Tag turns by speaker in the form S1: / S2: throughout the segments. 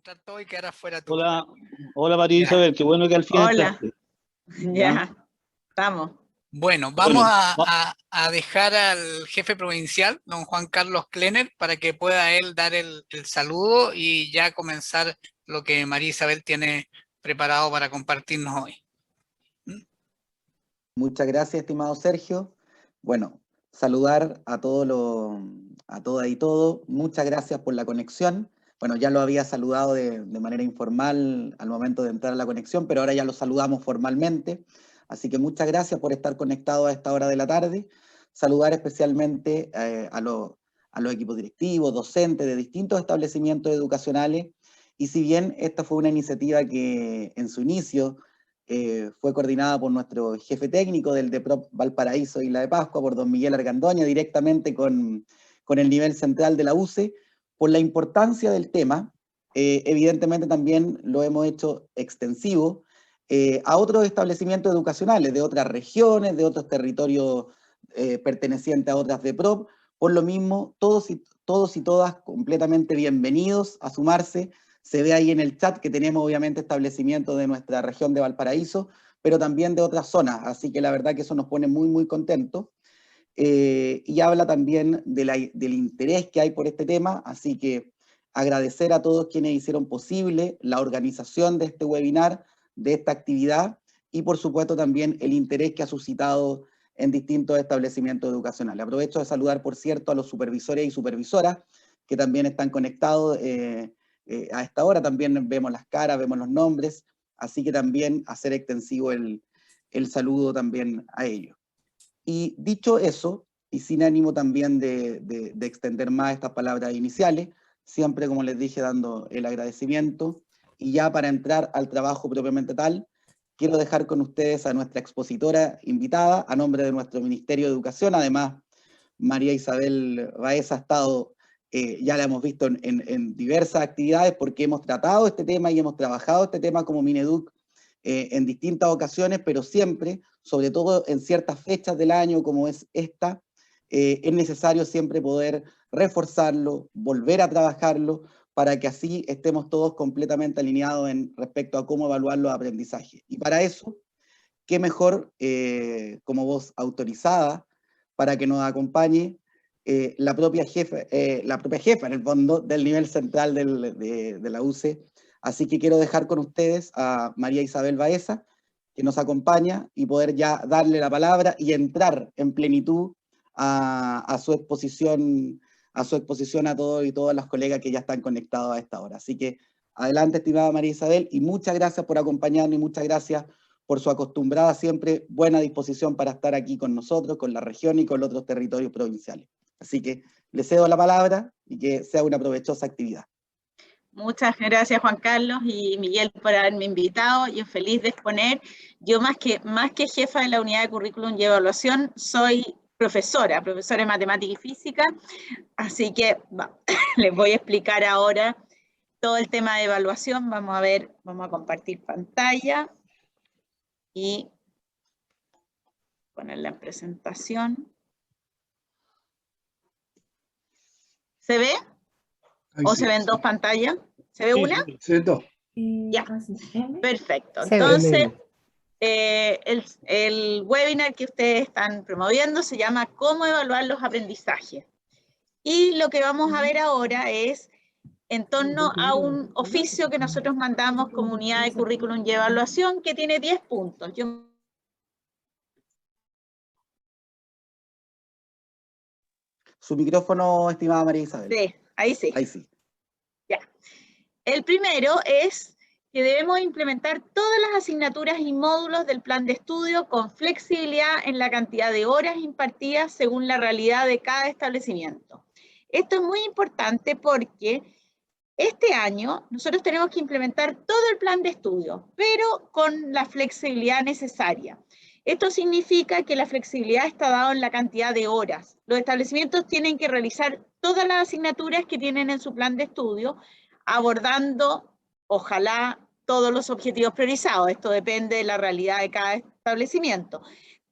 S1: entrar todo y quedar afuera tú.
S2: Hola, hola María
S1: Ya.
S2: Isabel, qué bueno que al final
S3: Hola.
S2: entraste.
S3: Ya, estamos.
S1: Bueno, vamos
S2: Bueno,
S1: a dejar al jefe provincial, don Juan Carlos Klenner, para que pueda él dar el saludo y ya comenzar lo que María Isabel tiene preparado para compartirnos hoy.
S4: Muchas gracias, estimado Sergio. Bueno, saludar a todas y todo. Muchas gracias por la conexión. Bueno, ya lo había saludado de manera informal al momento de entrar a la conexión, pero ahora ya lo saludamos formalmente. Así que muchas gracias por estar conectados a esta hora de la tarde. Saludar especialmente a los equipos directivos, docentes de distintos establecimientos educacionales. Y si bien esta fue una iniciativa que en su inicio fue coordinada por nuestro jefe técnico del DEPROP Valparaíso Isla de Pascua, por don Miguel Argandoña, directamente con el nivel central de la UCE, por la importancia del tema, evidentemente también lo hemos hecho extensivo a otros establecimientos educacionales de otras regiones, de otros territorios pertenecientes a otras DEPROP. Por lo mismo, todos y todas completamente bienvenidos a sumarse. Se ve ahí en el chat que tenemos obviamente establecimientos de nuestra región de Valparaíso, pero también de otras zonas, así que la verdad que eso nos pone muy, muy contentos. Y habla también del interés que hay por este tema, así que agradecer a todos quienes hicieron posible la organización de este webinar, de esta actividad, y por supuesto también el interés que ha suscitado en distintos establecimientos educacionales. Aprovecho de saludar, por cierto, a los supervisores y supervisoras que también están conectados a esta hora. También vemos las caras, vemos los nombres, así que también hacer extensivo el saludo también a ellos. Y dicho eso, y sin ánimo también de extender más estas palabras iniciales, siempre, como les dije, dando el agradecimiento, y ya para entrar al trabajo propiamente tal, quiero dejar con ustedes a nuestra expositora invitada, a nombre de nuestro Ministerio de Educación. Además, María Isabel Baeza ha estado, ya la hemos visto en diversas actividades, porque hemos tratado este tema y hemos trabajado este tema como Mineduc en distintas ocasiones, pero siempre, sobre todo en ciertas fechas del año como es esta, es necesario siempre poder reforzarlo, volver a trabajarlo, para que así estemos todos completamente alineados respecto a cómo evaluar los aprendizajes. Y para eso, qué mejor como voz autorizada para que nos acompañe la propia jefa en el fondo del nivel central de la UCE. Así que quiero dejar con ustedes a María Isabel Baeza, que nos acompaña, y poder ya darle la palabra y entrar en plenitud a su exposición a todos y todas las colegas que ya están conectados a esta hora. Así que adelante, estimada María Isabel, y muchas gracias por acompañarnos y muchas gracias por su acostumbrada siempre buena disposición para estar aquí con nosotros, con la región y con los otros territorios provinciales. Así que le cedo la palabra y que sea una provechosa actividad.
S3: Muchas gracias, Juan Carlos y Miguel, por haberme invitado. Yo feliz de exponer. Yo más que jefa de la unidad de currículum y evaluación, soy profesora de matemática y física, así que les voy a explicar ahora todo el tema de evaluación. Vamos a compartir pantalla y ponerla en presentación. ¿Se ve? ¿O se ven dos pantallas? ¿Se ve una?
S5: Se ven dos.
S3: Ya, perfecto. Entonces, el webinar que ustedes están promoviendo se llama ¿Cómo evaluar los aprendizajes? Y lo que vamos a ver ahora es en torno a un oficio que nosotros mandamos como unidad de currículum y evaluación, que tiene 10 puntos.
S4: Su micrófono, estimada María Isabel.
S3: Sí, ahí sí.
S4: Ahí sí.
S3: Ya. El primero es que debemos implementar todas las asignaturas y módulos del plan de estudio con flexibilidad en la cantidad de horas impartidas según la realidad de cada establecimiento. Esto es muy importante porque este año nosotros tenemos que implementar todo el plan de estudio, pero con la flexibilidad necesaria. Esto significa que la flexibilidad está dada en la cantidad de horas. Los establecimientos tienen que realizar todas las asignaturas que tienen en su plan de estudio, abordando, ojalá, todos los objetivos priorizados. Esto depende de la realidad de cada establecimiento.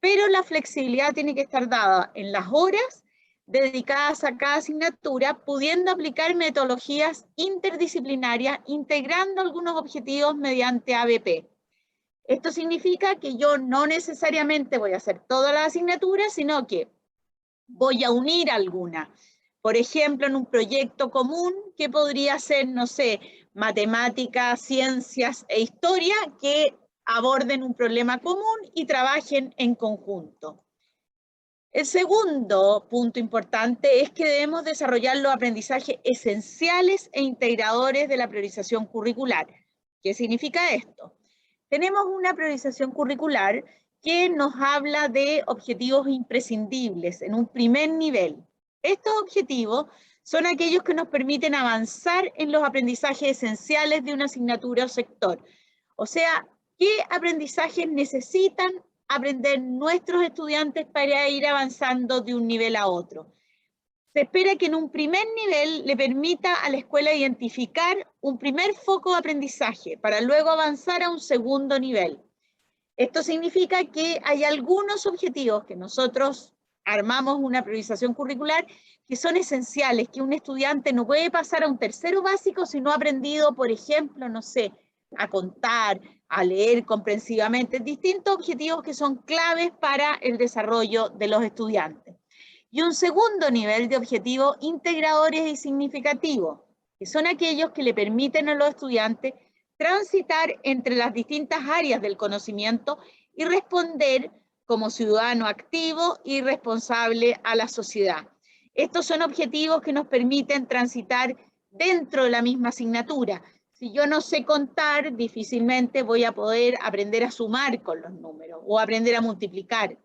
S3: Pero la flexibilidad tiene que estar dada en las horas dedicadas a cada asignatura, pudiendo aplicar metodologías interdisciplinarias, integrando algunos objetivos mediante ABP. Esto significa que yo no necesariamente voy a hacer todas las asignaturas, sino que voy a unir alguna. Por ejemplo, en un proyecto común que podría ser, no sé, matemáticas, ciencias e historia, que aborden un problema común y trabajen en conjunto. El segundo punto importante es que debemos desarrollar los aprendizajes esenciales e integradores de la priorización curricular. ¿Qué significa esto? Tenemos una priorización curricular que nos habla de objetivos imprescindibles en un primer nivel. Estos objetivos son aquellos que nos permiten avanzar en los aprendizajes esenciales de una asignatura o sector. O sea, ¿qué aprendizajes necesitan aprender nuestros estudiantes para ir avanzando de un nivel a otro? Se espera que en un primer nivel le permita a la escuela identificar un primer foco de aprendizaje para luego avanzar a un segundo nivel. Esto significa que hay algunos objetivos que nosotros armamos una priorización curricular que son esenciales, que un estudiante no puede pasar a un tercero básico si no ha aprendido, por ejemplo, no sé, a contar, a leer comprensivamente, distintos objetivos que son claves para el desarrollo de los estudiantes. Y un segundo nivel de objetivos integradores y significativos, que son aquellos que le permiten a los estudiantes transitar entre las distintas áreas del conocimiento y responder como ciudadano activo y responsable a la sociedad. Estos son objetivos que nos permiten transitar dentro de la misma asignatura. Si yo no sé contar, difícilmente voy a poder aprender a sumar con los números o aprender a multiplicar.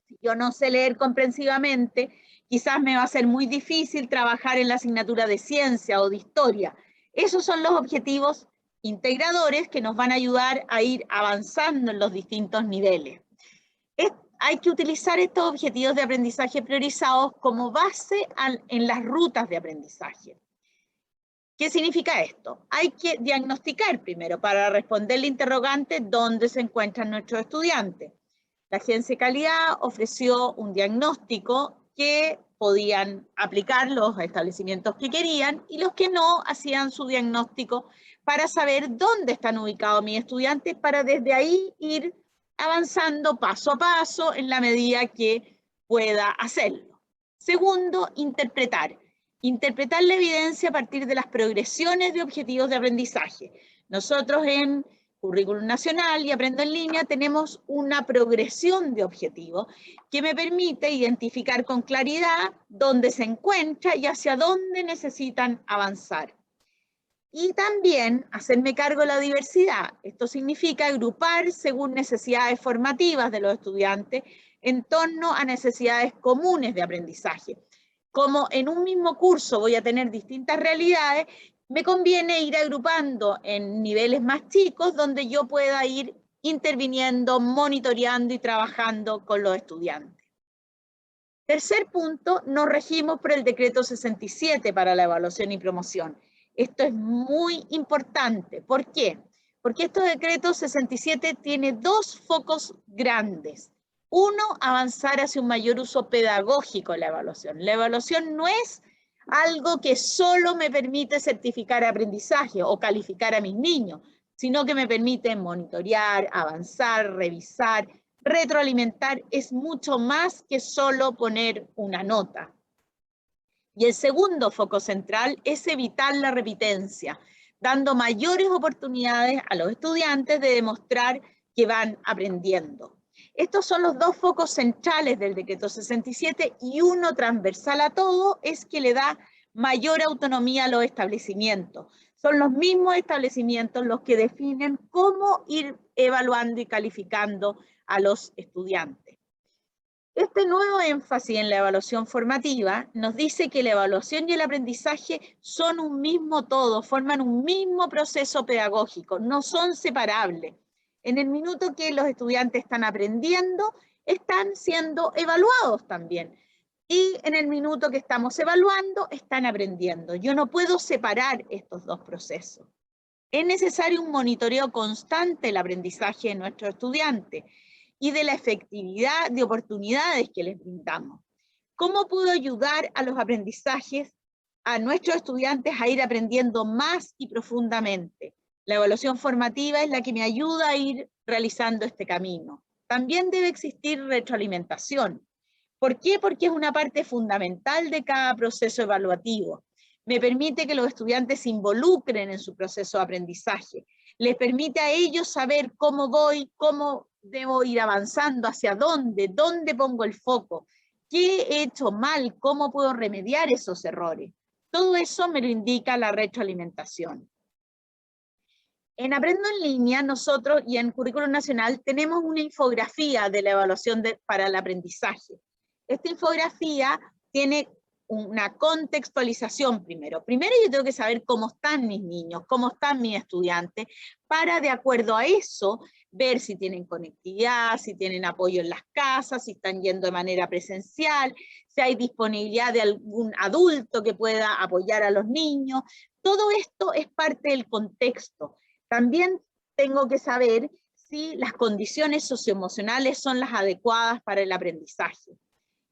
S3: Si yo no sé leer comprensivamente, quizás me va a ser muy difícil trabajar en la asignatura de ciencia o de historia. Esos son los objetivos integradores que nos van a ayudar a ir avanzando en los distintos niveles. Hay que utilizar estos objetivos de aprendizaje priorizados como base en las rutas de aprendizaje. ¿Qué significa esto? Hay que diagnosticar primero para responder el interrogante dónde se encuentran nuestros estudiantes. La Agencia de Calidad ofreció un diagnóstico que podían aplicar los establecimientos que querían y los que no hacían su diagnóstico para saber dónde están ubicados mis estudiantes para desde ahí ir avanzando paso a paso en la medida que pueda hacerlo. Segundo, interpretar. Interpretar la evidencia a partir de las progresiones de objetivos de aprendizaje. Nosotros en Currículum Nacional y Aprendo en Línea tenemos una progresión de objetivos que me permite identificar con claridad dónde se encuentra y hacia dónde necesitan avanzar. Y también hacerme cargo de la diversidad. Esto significa agrupar según necesidades formativas de los estudiantes en torno a necesidades comunes de aprendizaje. Como en un mismo curso voy a tener distintas realidades, me conviene ir agrupando en niveles más chicos donde yo pueda ir interviniendo, monitoreando y trabajando con los estudiantes. Tercer punto, nos regimos por el decreto 67 para la evaluación y promoción. Esto es muy importante. ¿Por qué? Porque este decreto 67 tiene dos focos grandes. Uno, avanzar hacia un mayor uso pedagógico de la evaluación. La evaluación no es algo que solo me permite certificar aprendizaje o calificar a mis niños, sino que me permite monitorear, avanzar, revisar, retroalimentar. Es mucho más que solo poner una nota. Y el segundo foco central es evitar la repitencia, dando mayores oportunidades a los estudiantes de demostrar que van aprendiendo. Estos son los dos focos centrales del decreto 67 y uno transversal a todo es que le da mayor autonomía a los establecimientos. Son los mismos establecimientos los que definen cómo ir evaluando y calificando a los estudiantes. Este nuevo énfasis en la evaluación formativa nos dice que la evaluación y el aprendizaje son un mismo todo, forman un mismo proceso pedagógico, no son separables. En el minuto que los estudiantes están aprendiendo, están siendo evaluados también. Y en el minuto que estamos evaluando, están aprendiendo. Yo no puedo separar estos dos procesos. Es necesario un monitoreo constante del aprendizaje de nuestros estudiantes y de la efectividad de oportunidades que les brindamos. ¿Cómo puedo ayudar a los aprendizajes, a nuestros estudiantes a ir aprendiendo más y profundamente? La evaluación formativa es la que me ayuda a ir realizando este camino. También debe existir retroalimentación. ¿Por qué? Porque es una parte fundamental de cada proceso evaluativo. Me permite que los estudiantes se involucren en su proceso de aprendizaje. Les permite a ellos saber cómo voy, cómo debo ir avanzando, hacia dónde pongo el foco, qué he hecho mal, cómo puedo remediar esos errores. Todo eso me lo indica la retroalimentación. En Aprendo en Línea, nosotros y en Currículum Nacional tenemos una infografía de la evaluación para el aprendizaje. Esta infografía tiene una contextualización primero. Primero yo tengo que saber cómo están mis niños, cómo están mis estudiantes, para de acuerdo a eso ver si tienen conectividad, si tienen apoyo en las casas, si están yendo de manera presencial, si hay disponibilidad de algún adulto que pueda apoyar a los niños. Todo esto es parte del contexto. También tengo que saber si las condiciones socioemocionales son las adecuadas para el aprendizaje.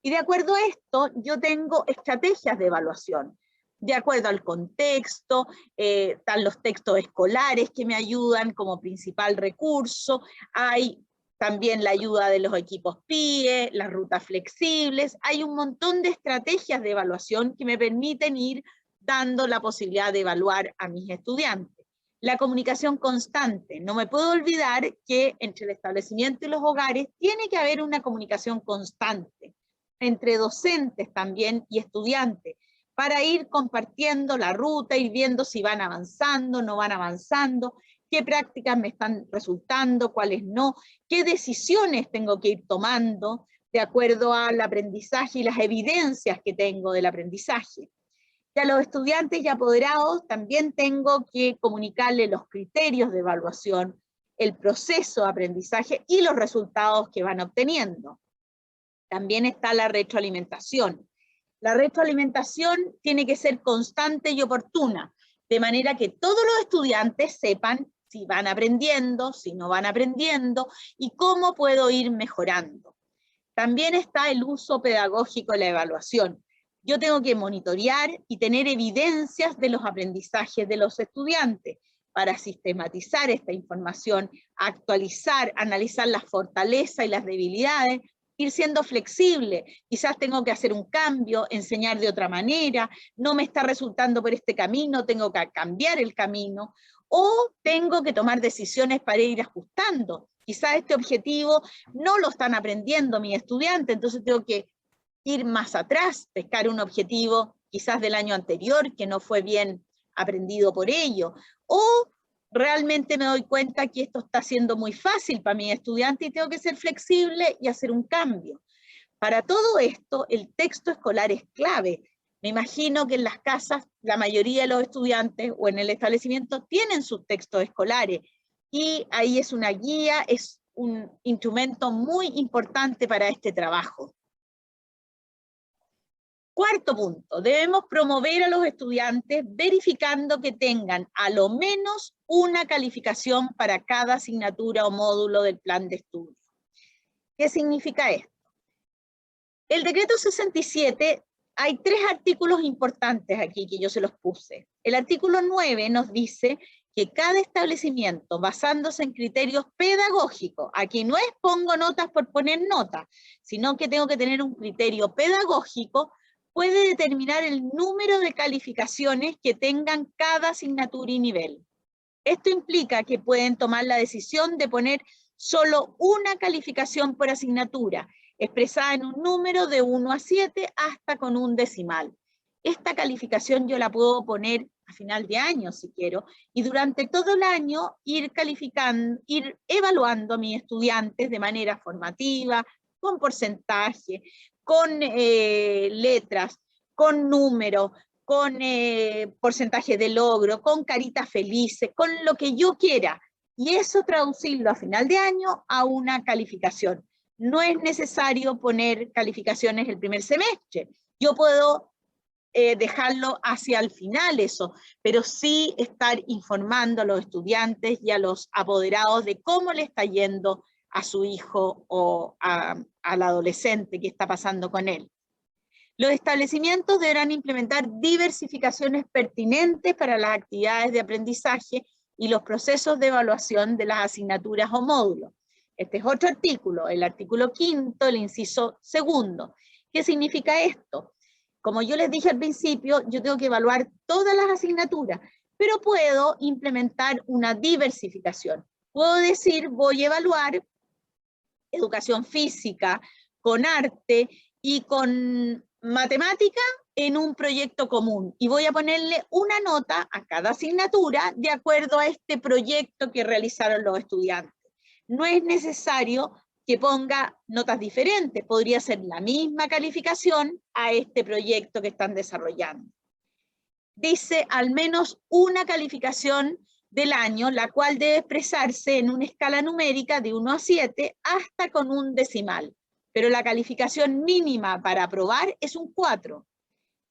S3: Y de acuerdo a esto, yo tengo estrategias de evaluación. De acuerdo al contexto, están los textos escolares que me ayudan como principal recurso, hay también la ayuda de los equipos PIE, las rutas flexibles, hay un montón de estrategias de evaluación que me permiten ir dando la posibilidad de evaluar a mis estudiantes. La comunicación constante, no me puedo olvidar que entre el establecimiento y los hogares tiene que haber una comunicación constante, entre docentes también y estudiantes, para ir compartiendo la ruta, ir viendo si van avanzando, no van avanzando, qué prácticas me están resultando, cuáles no, qué decisiones tengo que ir tomando de acuerdo al aprendizaje y las evidencias que tengo del aprendizaje. Y a los estudiantes y apoderados también tengo que comunicarles los criterios de evaluación, el proceso de aprendizaje y los resultados que van obteniendo. También está la retroalimentación. La retroalimentación tiene que ser constante y oportuna, de manera que todos los estudiantes sepan si van aprendiendo, si no van aprendiendo, y cómo puedo ir mejorando. También está el uso pedagógico de la evaluación. Yo tengo que monitorear y tener evidencias de los aprendizajes de los estudiantes para sistematizar esta información, actualizar, analizar las fortalezas y las debilidades, ir siendo flexible. Quizás tengo que hacer un cambio, enseñar de otra manera, no me está resultando por este camino, tengo que cambiar el camino, o tengo que tomar decisiones para ir ajustando. Quizás este objetivo no lo están aprendiendo mis estudiantes, entonces tengo que ir más atrás, pescar un objetivo quizás del año anterior que no fue bien aprendido por ello, o realmente me doy cuenta que esto está siendo muy fácil para mi estudiante y tengo que ser flexible y hacer un cambio. Para todo esto, el texto escolar es clave. Me imagino que en las casas la mayoría de los estudiantes o en el establecimiento tienen sus textos escolares y ahí es una guía, es un instrumento muy importante para este trabajo. Cuarto punto, debemos promover a los estudiantes verificando que tengan a lo menos una calificación para cada asignatura o módulo del plan de estudio. ¿Qué significa esto? El decreto 67, hay 3 artículos importantes aquí que yo se los puse. El artículo 9 nos dice que cada establecimiento, basándose en criterios pedagógicos, aquí no es pongo notas por poner notas, sino que tengo que tener un criterio pedagógico, puede determinar el número de calificaciones que tengan cada asignatura y nivel. Esto implica que pueden tomar la decisión de poner solo una calificación por asignatura, expresada en un número de 1 a 7 hasta con un decimal. Esta calificación yo la puedo poner a final de año si quiero, y durante todo el año ir calificando, ir evaluando a mis estudiantes de manera formativa, con porcentaje, con letras, con números, con porcentaje de logro, con caritas felices, con lo que yo quiera. Y eso traducirlo a final de año a una calificación. No es necesario poner calificaciones el primer semestre. Yo puedo dejarlo hacia el final eso, pero sí estar informando a los estudiantes y a los apoderados de cómo le está yendo a su hijo o al adolescente que está pasando con él. Los establecimientos deberán implementar diversificaciones pertinentes para las actividades de aprendizaje y los procesos de evaluación de las asignaturas o módulos. Este es otro artículo, el artículo 5, el inciso 2. ¿Qué significa esto? Como yo les dije al principio, yo tengo que evaluar todas las asignaturas, pero puedo implementar una diversificación. Puedo decir, voy a evaluar educación física, con arte y con matemática en un proyecto común. Y voy a ponerle una nota a cada asignatura de acuerdo a este proyecto que realizaron los estudiantes. No es necesario que ponga notas diferentes, podría ser la misma calificación a este proyecto que están desarrollando. Dice al menos una calificación del año, la cual debe expresarse en una escala numérica de 1 a 7 hasta con un decimal. Pero la calificación mínima para aprobar es un 4.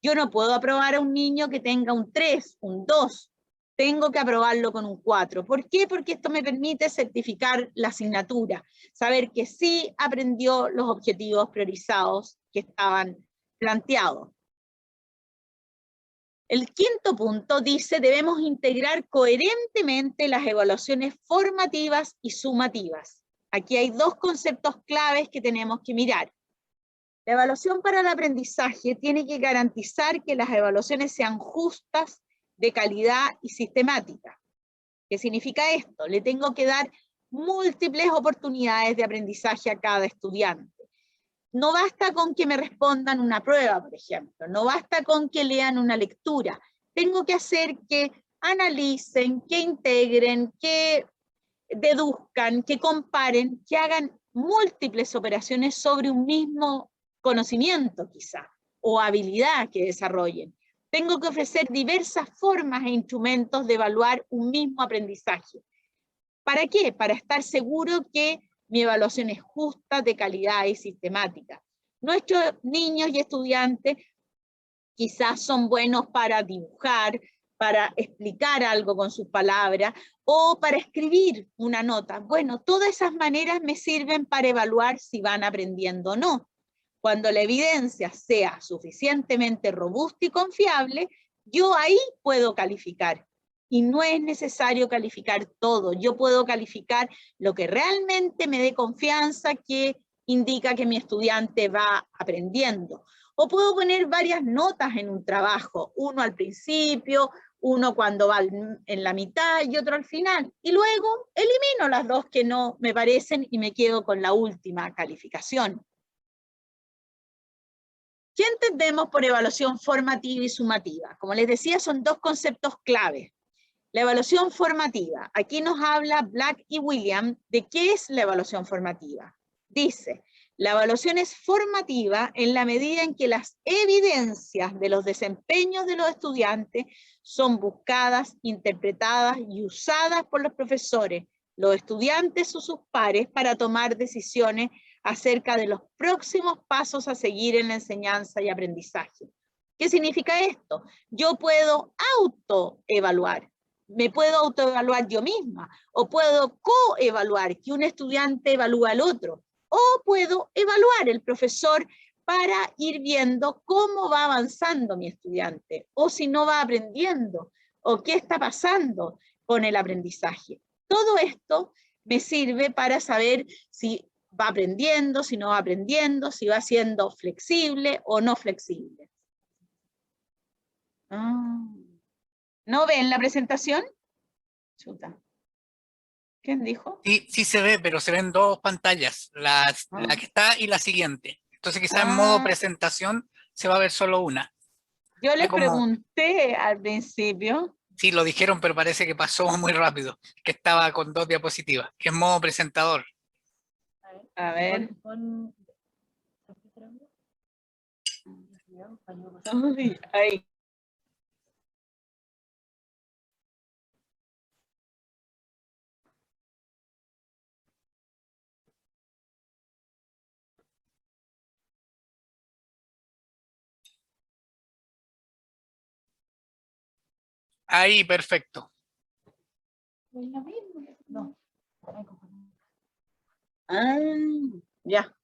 S3: Yo no puedo aprobar a un niño que tenga un 3, un 2. Tengo que aprobarlo con un 4. ¿Por qué? Porque esto me permite certificar la asignatura, saber que sí aprendió los objetivos priorizados que estaban planteados. El 5.º punto dice, debemos integrar coherentemente las evaluaciones formativas y sumativas. Aquí hay dos conceptos claves que tenemos que mirar. La evaluación para el aprendizaje tiene que garantizar que las evaluaciones sean justas, de calidad y sistemáticas. ¿Qué significa esto? Le tengo que dar múltiples oportunidades de aprendizaje a cada estudiante. No basta con que me respondan una prueba, por ejemplo, no basta con que lean una lectura. Tengo que hacer que analicen, que integren, que deduzcan, que comparen, que hagan múltiples operaciones sobre un mismo conocimiento quizá, o habilidad que desarrollen. Tengo que ofrecer diversas formas e instrumentos de evaluar un mismo aprendizaje. ¿Para qué? Para estar seguro que mi evaluación es justa, de calidad y sistemática. Nuestros niños y estudiantes quizás son buenos para dibujar, para explicar algo con sus palabras, o para escribir una nota. Bueno, todas esas maneras me sirven para evaluar si van aprendiendo o no. Cuando la evidencia sea suficientemente robusta y confiable, yo ahí puedo calificar. Y no es necesario calificar todo. Yo puedo calificar lo que realmente me dé confianza, que indica que mi estudiante va aprendiendo. O puedo poner varias notas en un trabajo, uno al principio, uno cuando va en la mitad y otro al final. Y luego elimino las dos que no me parecen y me quedo con la última calificación. ¿Qué entendemos por evaluación formativa y sumativa? Como les decía, son dos conceptos claves. La evaluación formativa. Aquí nos habla Black y William de qué es la evaluación formativa. Dice, la evaluación es formativa en la medida en que las evidencias de los desempeños de los estudiantes son buscadas, interpretadas y usadas por los profesores, los estudiantes o sus pares para tomar decisiones acerca de los próximos pasos a seguir en la enseñanza y aprendizaje. ¿Qué significa esto? Yo puedo autoevaluar. Me puedo autoevaluar yo misma, o puedo coevaluar, que un estudiante evalúa al otro, o puedo evaluar el profesor para ir viendo cómo va avanzando mi estudiante, o si no va aprendiendo, o qué está pasando con el aprendizaje. Todo esto me sirve para saber si va aprendiendo, si no va aprendiendo, si va siendo flexible o no flexible. ¿No ven la presentación? Chuta. ¿Quién dijo?
S1: Sí, sí se ve, pero se ven dos pantallas, la que está y la siguiente. Entonces quizás en modo presentación se va a ver solo una.
S3: Yo les pregunté al principio.
S1: Sí, lo dijeron, pero parece que pasó muy rápido, que estaba con dos diapositivas, que es modo presentador.
S3: A ver. Ahí.
S1: Ahí, perfecto.
S3: No. Ya.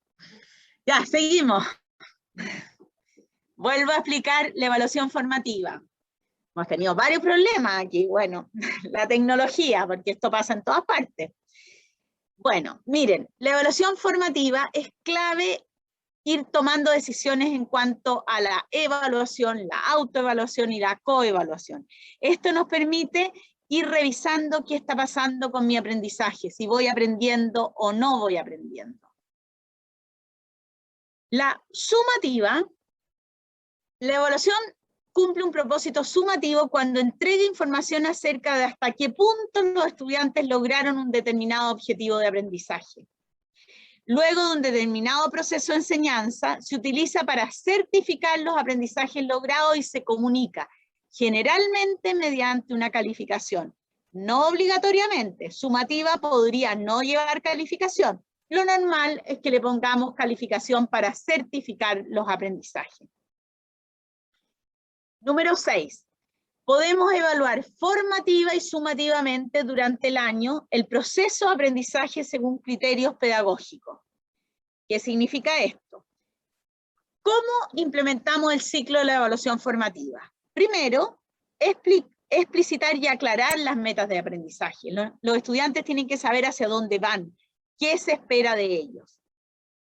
S3: Ya, seguimos. Vuelvo a explicar la evaluación formativa. Hemos tenido varios problemas aquí, bueno, la tecnología, porque esto pasa en todas partes. Bueno, miren, la evaluación formativa es clave ir tomando decisiones en cuanto a la evaluación, la autoevaluación y la coevaluación. Esto nos permite ir revisando qué está pasando con mi aprendizaje, si voy aprendiendo o no voy aprendiendo. La sumativa, la evaluación cumple un propósito sumativo cuando entrega información acerca de hasta qué punto los estudiantes lograron un determinado objetivo de aprendizaje. Luego de un determinado proceso de enseñanza, se utiliza para certificar los aprendizajes logrados y se comunica, generalmente mediante una calificación. No obligatoriamente, sumativa podría no llevar calificación. Lo normal es que le pongamos calificación para certificar los aprendizajes. Número 6. Podemos evaluar formativa y sumativamente durante el año el proceso de aprendizaje según criterios pedagógicos. ¿Qué significa esto? ¿Cómo implementamos el ciclo de la evaluación formativa? Primero, explicitar y aclarar las metas de aprendizaje. Los estudiantes tienen que saber hacia dónde van, qué se espera de ellos.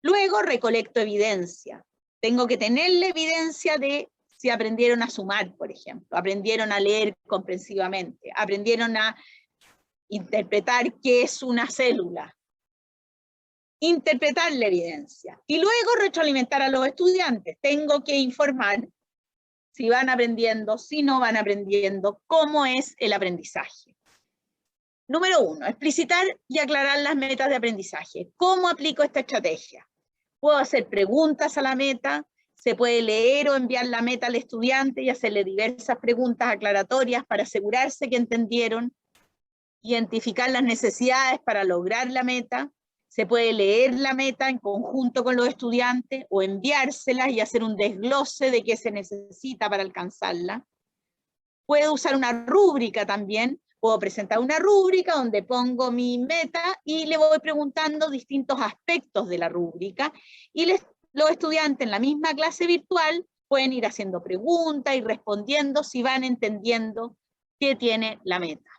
S3: Luego, recolecto evidencia. Tengo que tener la evidencia de si aprendieron a sumar, por ejemplo, aprendieron a leer comprensivamente, aprendieron a interpretar qué es una célula, interpretar la evidencia, y luego retroalimentar a los estudiantes. Tengo que informar si van aprendiendo, si no van aprendiendo, cómo es el aprendizaje. Número 1, explicitar y aclarar las metas de aprendizaje. ¿Cómo aplico esta estrategia? Puedo hacer preguntas a la meta, se puede leer o enviar la meta al estudiante y hacerle diversas preguntas aclaratorias para asegurarse que entendieron, identificar las necesidades para lograr la meta. Se puede leer la meta en conjunto con los estudiantes o enviárselas y hacer un desglose de qué se necesita para alcanzarla. Puedo usar una rúbrica también. Puedo presentar una rúbrica donde pongo mi meta y le voy preguntando distintos aspectos de la rúbrica y los estudiantes en la misma clase virtual pueden ir haciendo preguntas y respondiendo si van entendiendo qué tiene la meta.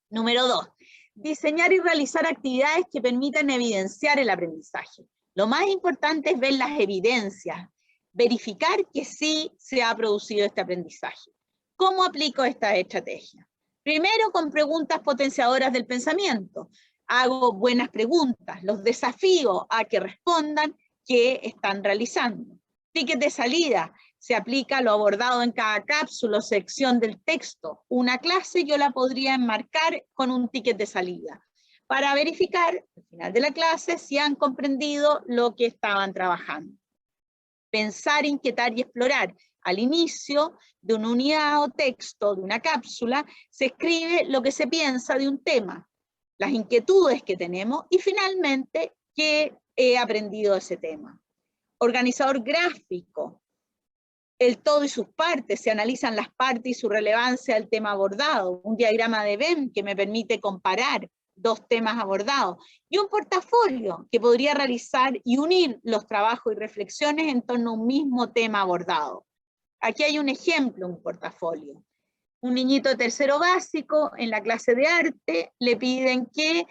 S3: Número 2, diseñar y realizar actividades que permitan evidenciar el aprendizaje. Lo más importante es ver las evidencias, verificar que sí se ha producido este aprendizaje. ¿Cómo aplico esta estrategia? Primero, con preguntas potenciadoras del pensamiento. Hago buenas preguntas, los desafío a que respondan qué están realizando. Ticket de salida. Se aplica lo abordado en cada cápsula o sección del texto. Una clase yo la podría enmarcar con un ticket de salida para verificar al final de la clase si han comprendido lo que estaban trabajando. Pensar, inquietar y explorar. Al inicio de una unidad o texto de una cápsula se escribe lo que se piensa de un tema, las inquietudes que tenemos y finalmente qué he aprendido de ese tema. Organizador gráfico. El todo y sus partes, se analizan las partes y su relevancia al tema abordado, un diagrama de Venn que me permite comparar dos temas abordados, y un portafolio que podría realizar y unir los trabajos y reflexiones en torno a un mismo tema abordado. Aquí hay un ejemplo, un portafolio. Un niñito de tercero básico en la clase de arte le piden que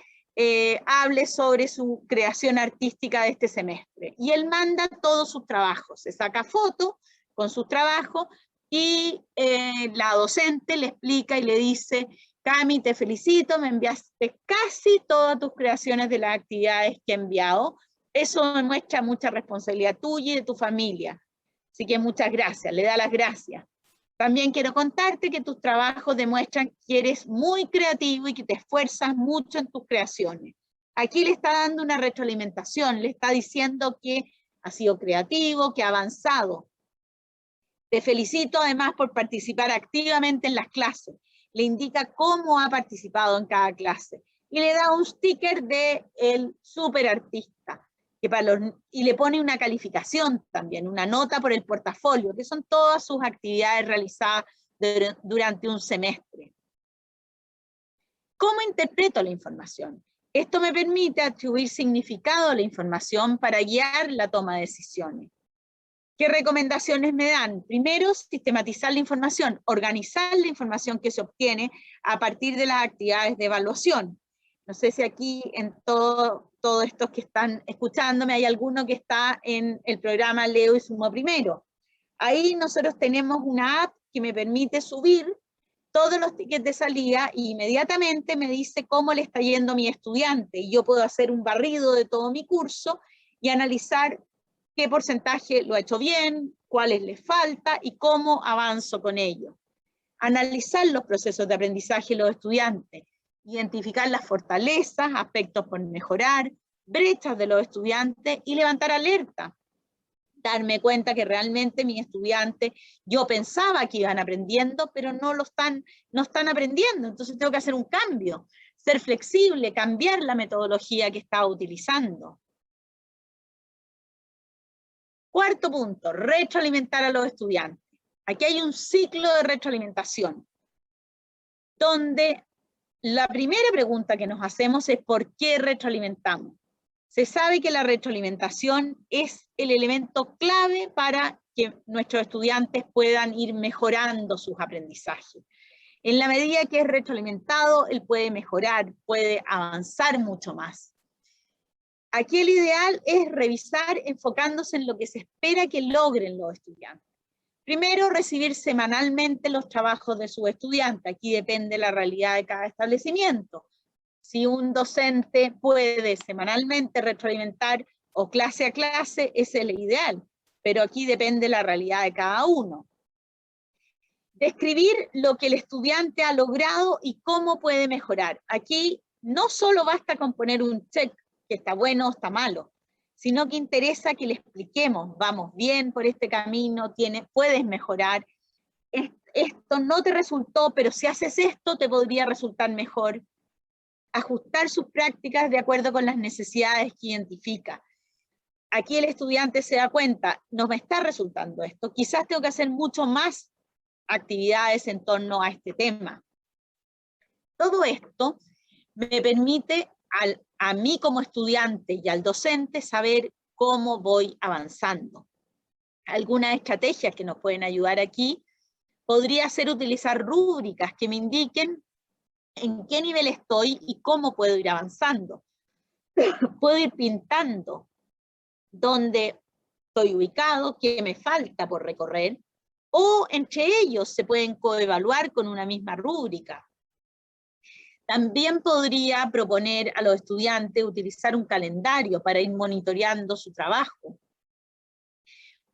S3: hable sobre su creación artística de este semestre, y él manda todos sus trabajos, se saca foto con sus trabajos y la docente le explica y le dice: Cami, te felicito, me enviaste casi todas tus creaciones de las actividades que he enviado. Eso demuestra mucha responsabilidad tuya y de tu familia. Así que muchas gracias, le da las gracias. También quiero contarte que tus trabajos demuestran que eres muy creativo y que te esfuerzas mucho en tus creaciones. Aquí le está dando una retroalimentación, le está diciendo que ha sido creativo, que ha avanzado. Te felicito además por participar activamente en las clases. Le indica cómo ha participado en cada clase. Y le da un sticker de el superartista. Y le pone una calificación también, una nota por el portafolio, que son todas sus actividades realizadas durante un semestre. ¿Cómo interpreto la información? Esto me permite atribuir significado a la información para guiar la toma de decisiones. ¿Qué recomendaciones me dan? Primero, sistematizar la información, organizar la información que se obtiene a partir de las actividades de evaluación. No sé si aquí en todos estos que están escuchándome hay alguno que está en el programa Leo y Sumo Primero. Ahí nosotros tenemos una app que me permite subir todos los tickets de salida y inmediatamente me dice cómo le está yendo a mi estudiante. Y yo puedo hacer un barrido de todo mi curso y analizar qué porcentaje lo ha hecho bien, cuáles le falta y cómo avanzo con ello. Analizar los procesos de aprendizaje de los estudiantes, identificar las fortalezas, aspectos por mejorar, brechas de los estudiantes y levantar alerta. Darme cuenta que realmente mis estudiantes, yo pensaba que iban aprendiendo, pero no están aprendiendo, entonces tengo que hacer un cambio, ser flexible, cambiar la metodología que estaba utilizando. Cuarto punto, retroalimentar a los estudiantes. Aquí hay un ciclo de retroalimentación, donde la primera pregunta que nos hacemos es ¿por qué retroalimentamos? Se sabe que la retroalimentación es el elemento clave para que nuestros estudiantes puedan ir mejorando sus aprendizajes. En la medida que es retroalimentado, él puede mejorar, puede avanzar mucho más. Aquí el ideal es revisar enfocándose en lo que se espera que logren los estudiantes. Primero, recibir semanalmente los trabajos de sus estudiantes. Aquí depende la realidad de cada establecimiento. Si un docente puede semanalmente retroalimentar o clase a clase, ese es el ideal. Pero aquí depende la realidad de cada uno. Describir lo que el estudiante ha logrado y cómo puede mejorar. Aquí no solo basta con poner un check, que está bueno o está malo, sino que interesa que le expliquemos, vamos bien por este camino, puedes mejorar, esto no te resultó, pero si haces esto te podría resultar mejor. Ajustar sus prácticas de acuerdo con las necesidades que identifica. Aquí el estudiante se da cuenta, no me está resultando esto, quizás tengo que hacer mucho más actividades en torno a este tema. Todo esto me permite a mí como estudiante y al docente saber cómo voy avanzando. Algunas estrategias que nos pueden ayudar aquí podría ser utilizar rúbricas que me indiquen en qué nivel estoy y cómo puedo ir avanzando. Puedo ir pintando dónde estoy ubicado, qué me falta por recorrer, o entre ellos se pueden coevaluar con una misma rúbrica. También podría proponer a los estudiantes utilizar un calendario para ir monitoreando su trabajo.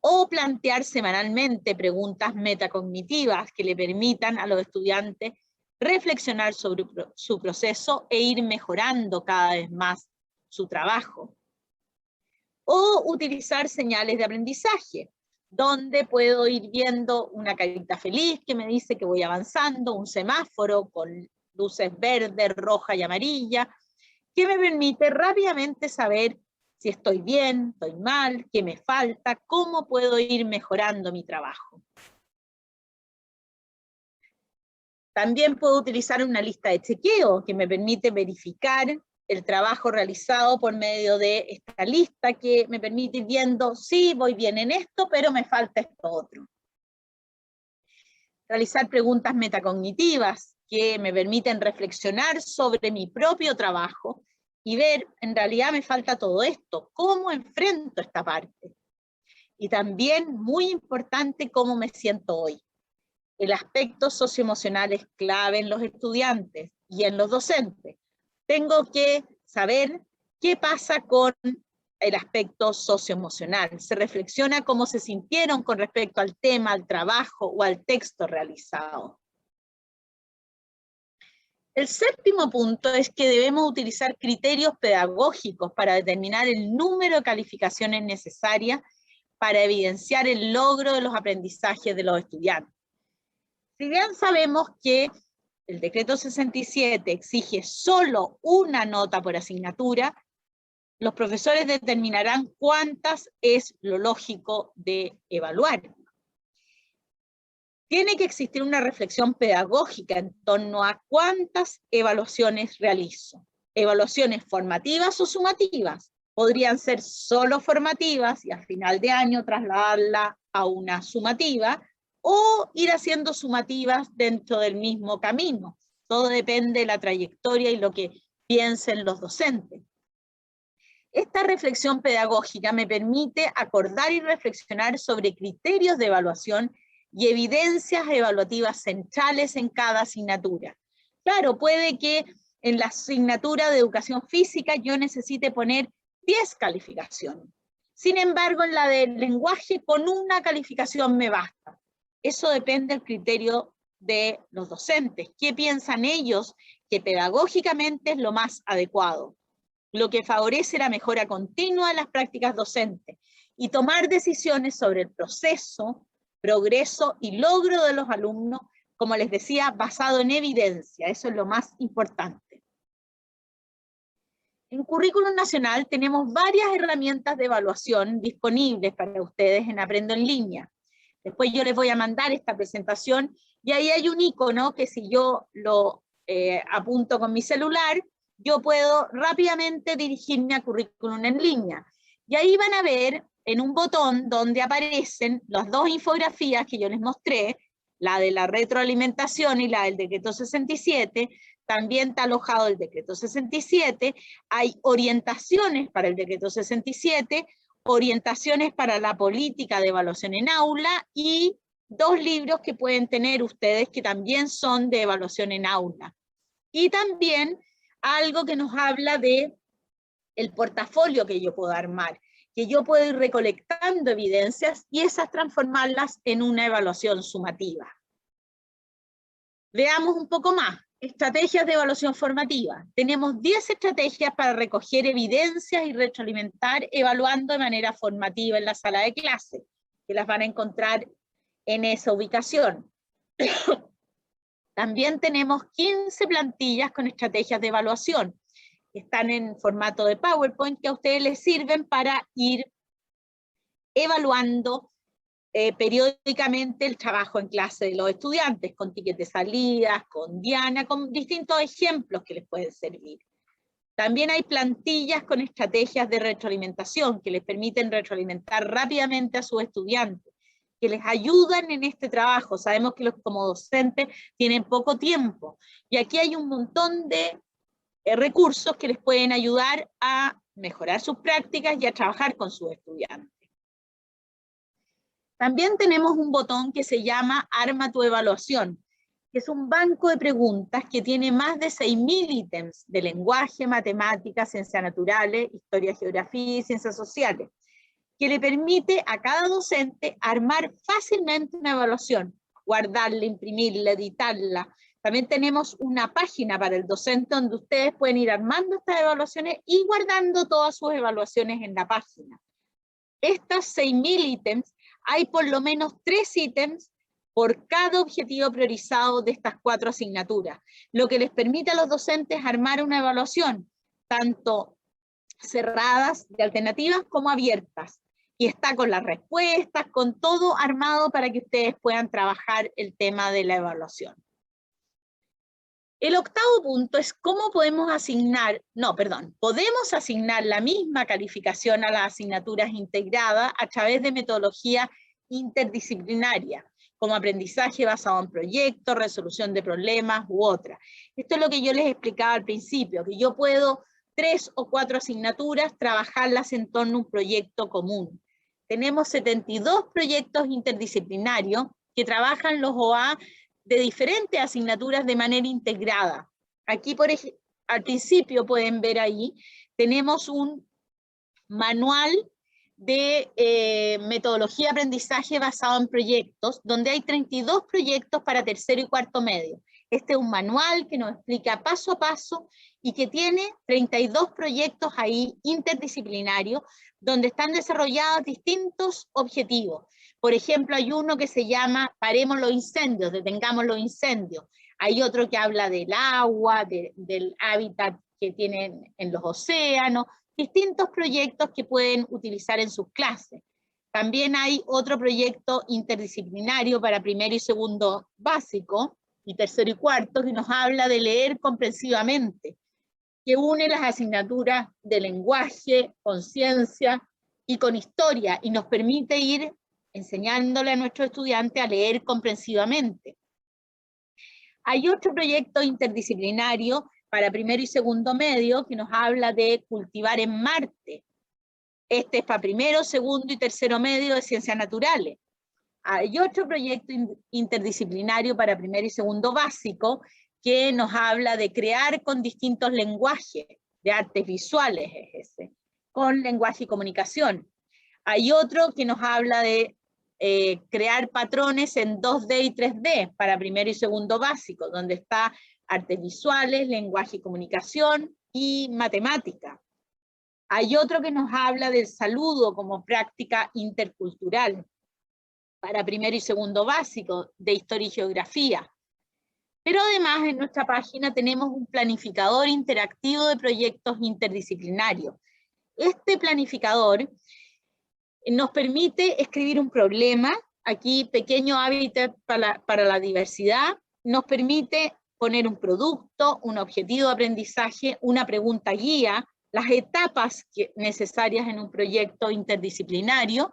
S3: O plantear semanalmente preguntas metacognitivas que le permitan a los estudiantes reflexionar sobre su proceso e ir mejorando cada vez más su trabajo. O utilizar señales de aprendizaje, donde puedo ir viendo una carita feliz que me dice que voy avanzando, un semáforo con luces verde, roja y amarilla, que me permite rápidamente saber si estoy bien, estoy mal, qué me falta, cómo puedo ir mejorando mi trabajo. También puedo utilizar una lista de chequeo que me permite verificar el trabajo realizado por medio de esta lista que me permite ir viendo, sí, voy bien en esto, pero me falta esto otro. Realizar preguntas metacognitivas que me permiten reflexionar sobre mi propio trabajo y ver, en realidad me falta todo esto, ¿cómo enfrento esta parte? Y también, muy importante, cómo me siento hoy. El aspecto socioemocional es clave en los estudiantes y en los docentes. Tengo que saber qué pasa con el aspecto socioemocional. Se reflexiona cómo se sintieron con respecto al tema, al trabajo o al texto realizado. El séptimo punto es que debemos utilizar criterios pedagógicos para determinar el número de calificaciones necesarias para evidenciar el logro de los aprendizajes de los estudiantes. Si bien sabemos que el decreto 67 exige solo una nota por asignatura, los profesores determinarán cuántas es lo lógico de evaluar. Tiene que existir una reflexión pedagógica en torno a cuántas evaluaciones realizo. Evaluaciones formativas o sumativas. Podrían ser solo formativas y al final de año trasladarla a una sumativa, o ir haciendo sumativas dentro del mismo camino. Todo depende de la trayectoria y lo que piensen los docentes. Esta reflexión pedagógica me permite acordar y reflexionar sobre criterios de evaluación y evidencias evaluativas centrales en cada asignatura. Claro, puede que en la asignatura de educación física yo necesite poner 10 calificaciones. Sin embargo, en la del lenguaje, con una calificación me basta. Eso depende del criterio de los docentes. ¿Qué piensan ellos que pedagógicamente es lo más adecuado? Lo que favorece la mejora continua de las prácticas docentes y tomar decisiones sobre el proceso, progreso y logro de los alumnos, como les decía, basado en evidencia. Eso es lo más importante. En Currículum Nacional tenemos varias herramientas de evaluación disponibles para ustedes en Aprendo en Línea. Después yo les voy a mandar esta presentación y ahí hay un icono que si yo lo apunto con mi celular, yo puedo rápidamente dirigirme a Currículum en Línea. Y ahí van a ver en un botón donde aparecen las dos infografías que yo les mostré, la de la retroalimentación y la del decreto 67, también está alojado el decreto 67, hay orientaciones para el decreto 67, orientaciones para la política de evaluación en aula y 2 libros que pueden tener ustedes que también son de evaluación en aula. Y también algo que nos habla de el portafolio que yo puedo armar, que yo puedo ir recolectando evidencias y esas transformarlas en una evaluación sumativa. Veamos un poco más. Estrategias de evaluación formativa. Tenemos 10 estrategias para recoger evidencias y retroalimentar evaluando de manera formativa en la sala de clase, que las van a encontrar en esa ubicación. También tenemos 15 plantillas con estrategias de evaluación, que están en formato de PowerPoint, que a ustedes les sirven para ir evaluando periódicamente el trabajo en clase de los estudiantes, con tickets de salidas, con Diana, con distintos ejemplos que les pueden servir. También hay plantillas con estrategias de retroalimentación que les permiten retroalimentar rápidamente a sus estudiantes, que les ayudan en este trabajo. Sabemos que como docentes tienen poco tiempo, y aquí hay un montón de recursos que les pueden ayudar a mejorar sus prácticas y a trabajar con sus estudiantes. También tenemos un botón que se llama Arma tu evaluación, que es un banco de preguntas que tiene más de 6.000 ítems de lenguaje, matemáticas, ciencias naturales, historia, geografía y ciencias sociales, que le permite a cada docente armar fácilmente una evaluación, guardarla, imprimirla, editarla. También tenemos una página para el docente donde ustedes pueden ir armando estas evaluaciones y guardando todas sus evaluaciones en la página. Estas 6.000 ítems, hay por lo menos 3 ítems por cada objetivo priorizado de estas 4 asignaturas, lo que les permite a los docentes armar una evaluación, tanto cerradas de alternativas como abiertas, y está con las respuestas, con todo armado para que ustedes puedan trabajar el tema de la evaluación. El octavo punto es cómo podemos asignar la misma calificación a las asignaturas integradas a través de metodología interdisciplinaria, como aprendizaje basado en proyectos, resolución de problemas u otras. Esto es lo que yo les explicaba al principio, que yo puedo 3 o 4 asignaturas trabajarlas en torno a un proyecto común. Tenemos 72 proyectos interdisciplinarios que trabajan los OA de diferentes asignaturas de manera integrada. Aquí, al principio pueden ver ahí, tenemos un manual de metodología de aprendizaje basado en proyectos, donde hay 32 proyectos para tercero y cuarto medio. Este es un manual que nos explica paso a paso y que tiene 32 proyectos ahí interdisciplinarios, donde están desarrollados distintos objetivos. Por ejemplo, hay uno que se llama Paremos los incendios, detengamos los incendios. Hay otro que habla del agua, del hábitat que tienen en los océanos, distintos proyectos que pueden utilizar en sus clases. También hay otro proyecto interdisciplinario para primero y segundo básico, y tercero y cuarto, que nos habla de leer comprensivamente. que une las asignaturas de lenguaje, con ciencia y con historia, y nos permite ir enseñándole a nuestros estudiantes a leer comprensivamente. Hay otro proyecto interdisciplinario para primero y segundo medio que nos habla de cultivar en Marte. Este es para primero, segundo y tercero medio de ciencias naturales. Hay otro proyecto interdisciplinario para primero y segundo básico que nos habla de crear con distintos lenguajes, de artes visuales es ese, con lenguaje y comunicación. Hay otro que nos habla de crear patrones en 2D y 3D para primero y segundo básico, donde está artes visuales, lenguaje y comunicación y matemática. Hay otro que nos habla del saludo como práctica intercultural para primero y segundo básico, de historia y geografía. Pero además en nuestra página tenemos un planificador interactivo de proyectos interdisciplinarios. Este planificador nos permite escribir un problema, aquí pequeño hábitat para la diversidad, nos permite poner un producto, un objetivo de aprendizaje, una pregunta guía, las etapas necesarias en un proyecto interdisciplinario,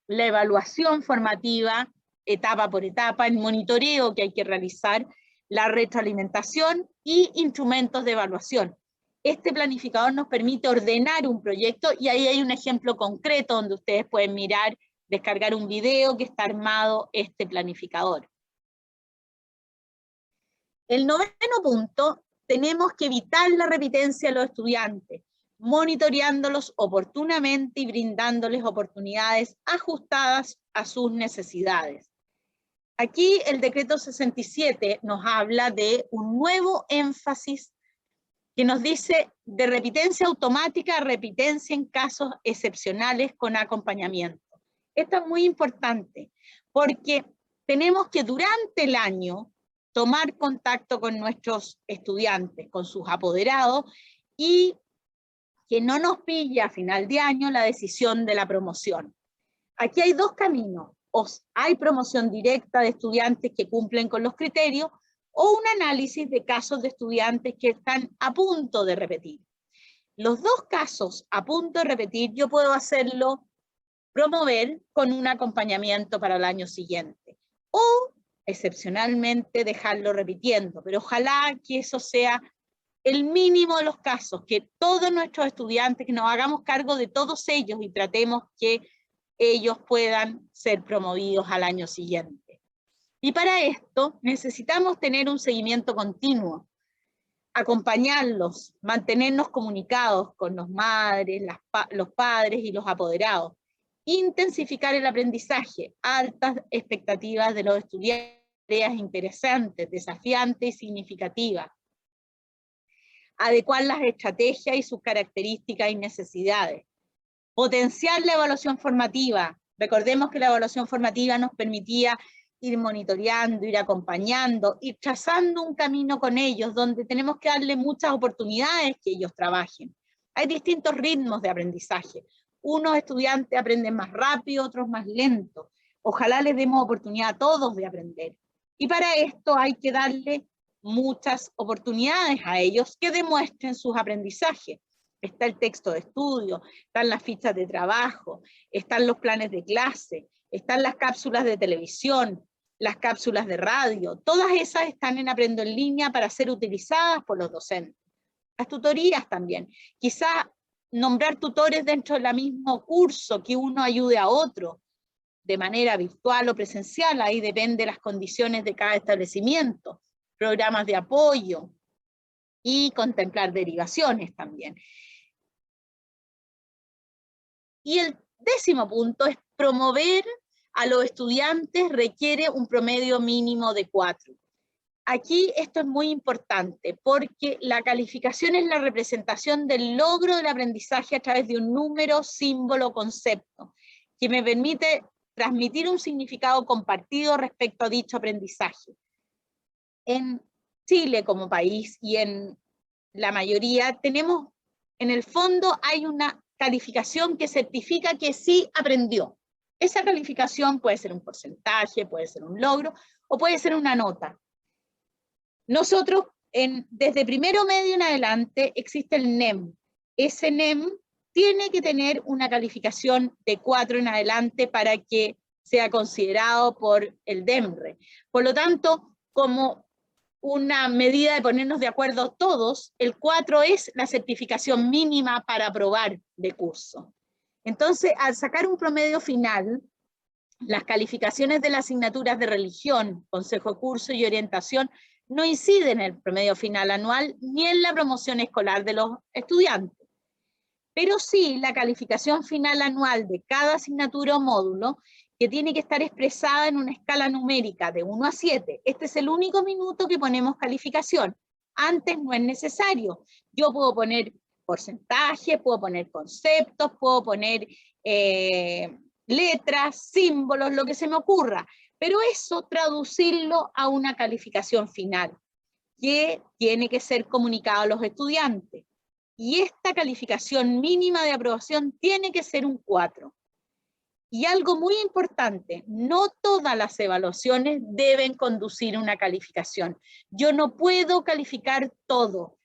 S3: la evaluación formativa, etapa por etapa, el monitoreo que hay que realizar, la retroalimentación y instrumentos de evaluación. Este planificador nos permite ordenar un proyecto y ahí hay un ejemplo concreto donde ustedes pueden mirar, descargar un video que está armado este planificador. El noveno punto, tenemos que evitar la repitencia de los estudiantes, monitoreándolos oportunamente y brindándoles oportunidades ajustadas a sus necesidades. Aquí el decreto 67 nos habla de un nuevo énfasis que nos dice de repitencia automática a repitencia en casos excepcionales con acompañamiento. Esto es muy importante, porque tenemos que durante el año tomar contacto con nuestros estudiantes, con sus apoderados, y que no nos pille a final de año la decisión de la promoción. Aquí hay dos caminos, o hay promoción directa de estudiantes que cumplen con los criterios, o un análisis de casos de estudiantes que están a punto de repetir. Los dos casos a punto de repetir, yo puedo hacerlo, promover con un acompañamiento para el año siguiente, o excepcionalmente dejarlo repitiendo, pero ojalá que eso sea el mínimo de los casos, que todos nuestros estudiantes, que nos hagamos cargo de todos ellos y tratemos que ellos puedan ser promovidos al año siguiente. Y para esto necesitamos tener un seguimiento continuo, acompañarlos, mantenernos comunicados con los madres, los padres y los apoderados, intensificar el aprendizaje, altas expectativas de los estudiantes, tareas interesantes, desafiantes y significativas, adecuar las estrategias y sus características y necesidades, potenciar la evaluación formativa. Recordemos que la evaluación formativa nos permitía ir monitoreando, ir acompañando, ir trazando un camino con ellos, donde tenemos que darle muchas oportunidades que ellos trabajen. Hay distintos ritmos de aprendizaje. Unos estudiantes aprenden más rápido, otros más lento. Ojalá les demos oportunidad a todos de aprender. Y para esto hay que darle muchas oportunidades a ellos que demuestren sus aprendizajes. Está el texto de estudio, están las fichas de trabajo, están los planes de clase, están las cápsulas de televisión, las cápsulas de radio, todas esas están en Aprendo en Línea para ser utilizadas por los docentes. Las tutorías también, quizá nombrar tutores dentro del mismo curso, que uno ayude a otro, de manera virtual o presencial, ahí depende de las condiciones de cada establecimiento, programas de apoyo y contemplar derivaciones también. Y el 10º punto es promover a los estudiantes requiere un promedio mínimo de 4. Aquí esto es muy importante porque la calificación es la representación del logro del aprendizaje a través de un número, símbolo, concepto, que me permite transmitir un significado compartido respecto a dicho aprendizaje. En Chile como país y en la mayoría tenemos, en el fondo hay una calificación que certifica que sí aprendió. Esa calificación puede ser un porcentaje, puede ser un logro o puede ser una nota. Nosotros Desde primero medio en adelante existe el NEM. Ese NEM tiene que tener una calificación de 4 en adelante para que sea considerado por el DEMRE. Por lo tanto, como una medida de ponernos de acuerdo todos, el 4 es la certificación mínima para aprobar de curso. Entonces, al sacar un promedio final, las calificaciones de las asignaturas de religión, consejo de curso y orientación no inciden en el promedio final anual ni en la promoción escolar de los estudiantes. Pero sí la calificación final anual de cada asignatura o módulo, que tiene que estar expresada en una escala numérica de 1 a 7. Este es el único minuto que ponemos calificación. Antes no es necesario. Yo puedo poner porcentaje, puedo poner conceptos, puedo poner letras, símbolos, lo que se me ocurra. Pero eso traducirlo a una calificación final, que tiene que ser comunicado a los estudiantes. Y esta calificación mínima de aprobación tiene que ser un 4. Y algo muy importante, no todas las evaluaciones deben conducir a una calificación. Yo no puedo calificar todo.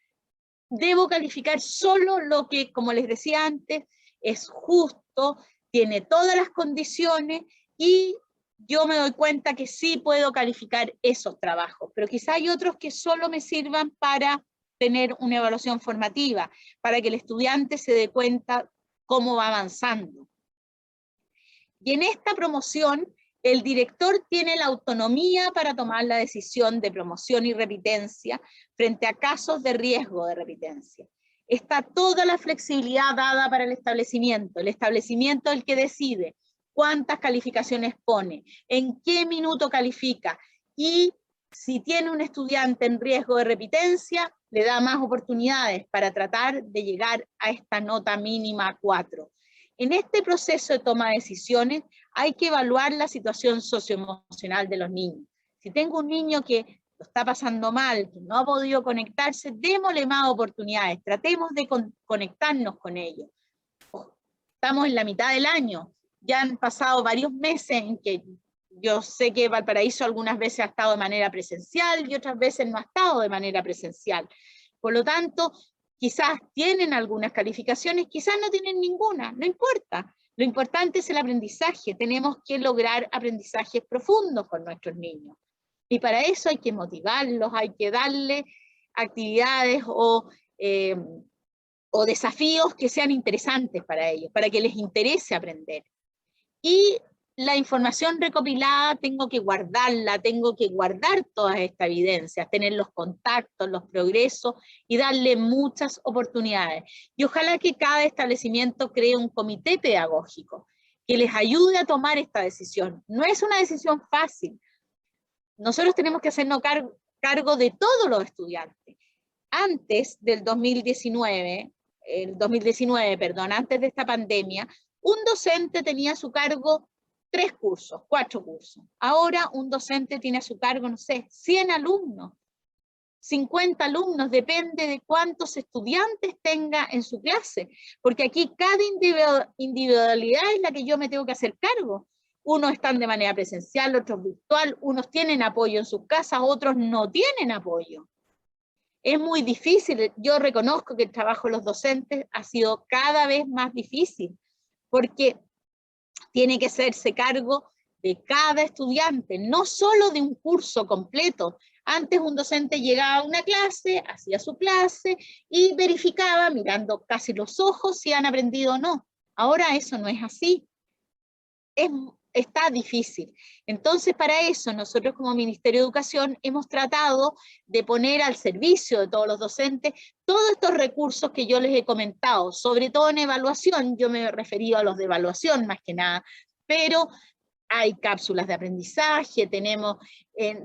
S3: Debo calificar solo lo que, como les decía antes, es justo, tiene todas las condiciones y yo me doy cuenta que sí puedo calificar esos trabajos. Pero quizá hay otros que solo me sirvan para tener una evaluación formativa, para que el estudiante se dé cuenta cómo va avanzando. Y en esta promoción, el director tiene la autonomía para tomar la decisión de promoción y repitencia frente a casos de riesgo de repitencia. Está toda la flexibilidad dada para el establecimiento. El establecimiento es el que decide cuántas calificaciones pone, en qué minuto califica, y si tiene un estudiante en riesgo de repitencia, le da más oportunidades para tratar de llegar a esta nota mínima 4. En este proceso de toma de decisiones hay que evaluar la situación socioemocional de los niños. Si tengo un niño que lo está pasando mal, que no ha podido conectarse, démosle más oportunidades, tratemos de conectarnos con ellos. Estamos en la mitad del año, ya han pasado varios meses en que yo sé que Valparaíso algunas veces ha estado de manera presencial y otras veces no ha estado de manera presencial. Por lo tanto, quizás tienen algunas calificaciones, quizás no tienen ninguna, no importa. Lo importante es el aprendizaje. Tenemos que lograr aprendizajes profundos con nuestros niños. Y para eso hay que motivarlos, hay que darle actividades o desafíos que sean interesantes para ellos, para que les interese aprender. Y la información recopilada tengo que guardarla, tengo que guardar todas estas evidencias, tener los contactos, los progresos y darle muchas oportunidades. Y ojalá que cada establecimiento cree un comité pedagógico que les ayude a tomar esta decisión. No es una decisión fácil. Nosotros tenemos que hacernos cargo de todos los estudiantes. Antes del 2019, antes de esta pandemia, un docente tenía a su cargo 3 cursos, 4 cursos. Ahora un docente tiene a su cargo, no sé, 100 alumnos, 50 alumnos, depende de cuántos estudiantes tenga en su clase, porque aquí cada individualidad es la que yo me tengo que hacer cargo. Unos están de manera presencial, otros virtual, unos tienen apoyo en sus casas, otros no tienen apoyo. Es muy difícil, yo reconozco que el trabajo de los docentes ha sido cada vez más difícil, porque tiene que hacerse cargo de cada estudiante, no solo de un curso completo. Antes un docente llegaba a una clase, hacía su clase y verificaba, mirando casi los ojos, si han aprendido o no. Ahora eso no es así. Está difícil. Entonces, para eso, nosotros como Ministerio de Educación hemos tratado de poner al servicio de todos los docentes todos estos recursos que yo les he comentado, sobre todo en evaluación. Yo me he referido a los de evaluación más que nada, pero hay cápsulas de aprendizaje, tenemos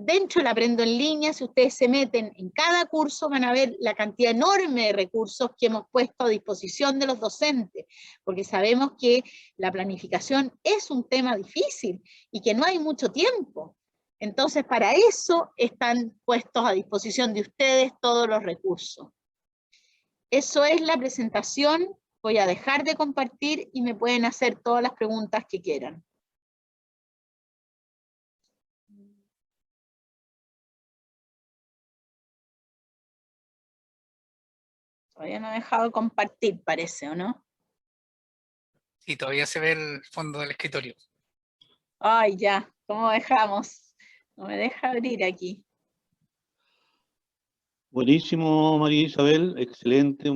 S3: dentro del Aprendo en Línea, si ustedes se meten en cada curso van a ver la cantidad enorme de recursos que hemos puesto a disposición de los docentes, porque sabemos que la planificación es un tema difícil y que no hay mucho tiempo. Entonces, para eso están puestos a disposición de ustedes todos los recursos. Eso es la presentación. Voy a dejar de compartir y me pueden hacer todas las preguntas que quieran. Todavía no he dejado de compartir, parece, ¿o no?
S1: Sí, todavía se ve el fondo del escritorio.
S3: Ay, ya, ¿cómo dejamos? No me deja abrir aquí.
S2: Buenísimo, María Isabel, excelente.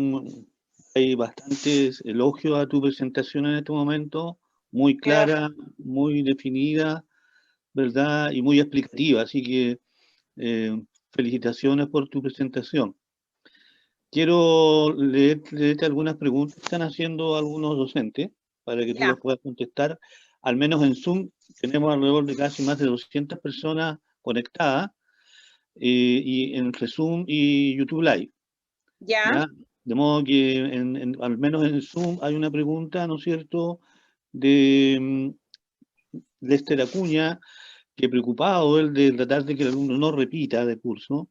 S2: Hay bastantes elogios a tu presentación en este momento, muy clara, muy definida, ¿verdad? Y muy explicativa, así que felicitaciones por tu presentación. Quiero leerte algunas preguntas que están haciendo algunos docentes para que tú
S3: Ya.
S2: las puedas contestar. Al menos en Zoom tenemos alrededor de casi más de 200 personas conectadas, y entre Zoom y YouTube Live.
S3: Ya.
S2: ¿Ya? De modo que al menos en Zoom hay una pregunta, ¿no es cierto?, de Lester Acuña, que preocupado él de tratar de que el alumno no repita de curso,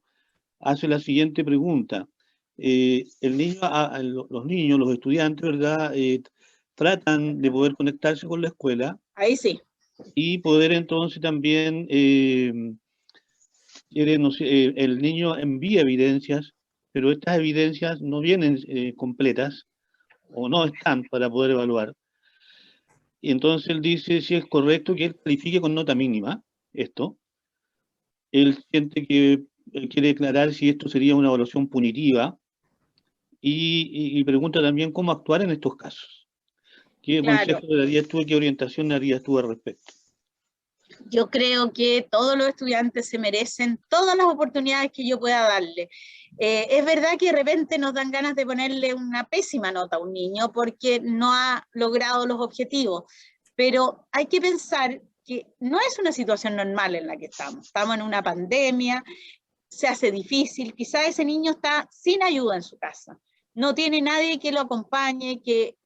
S2: hace la siguiente pregunta. Los niños, los estudiantes, ¿verdad?, tratan de poder conectarse con la escuela
S3: Ahí sí.
S2: y poder entonces también, el niño envía evidencias, pero estas evidencias no vienen completas o no están para poder evaluar. Y entonces él dice si es correcto que él califique con nota mínima esto. Él siente que él quiere declarar si esto sería una evaluación punitiva y pregunta también cómo actuar en estos casos. ¿Qué
S3: Claro.
S2: consejo le darías tú, qué orientación le darías tú al respecto?
S3: Yo creo que todos los estudiantes se merecen todas las oportunidades que yo pueda darle. Es verdad que de repente nos dan ganas de ponerle una pésima nota a un niño porque no ha logrado los objetivos, pero hay que pensar que no es una situación normal en la que estamos. Estamos en una pandemia, se hace difícil, quizá ese niño está sin ayuda en su casa, no tiene nadie que lo acompañe, que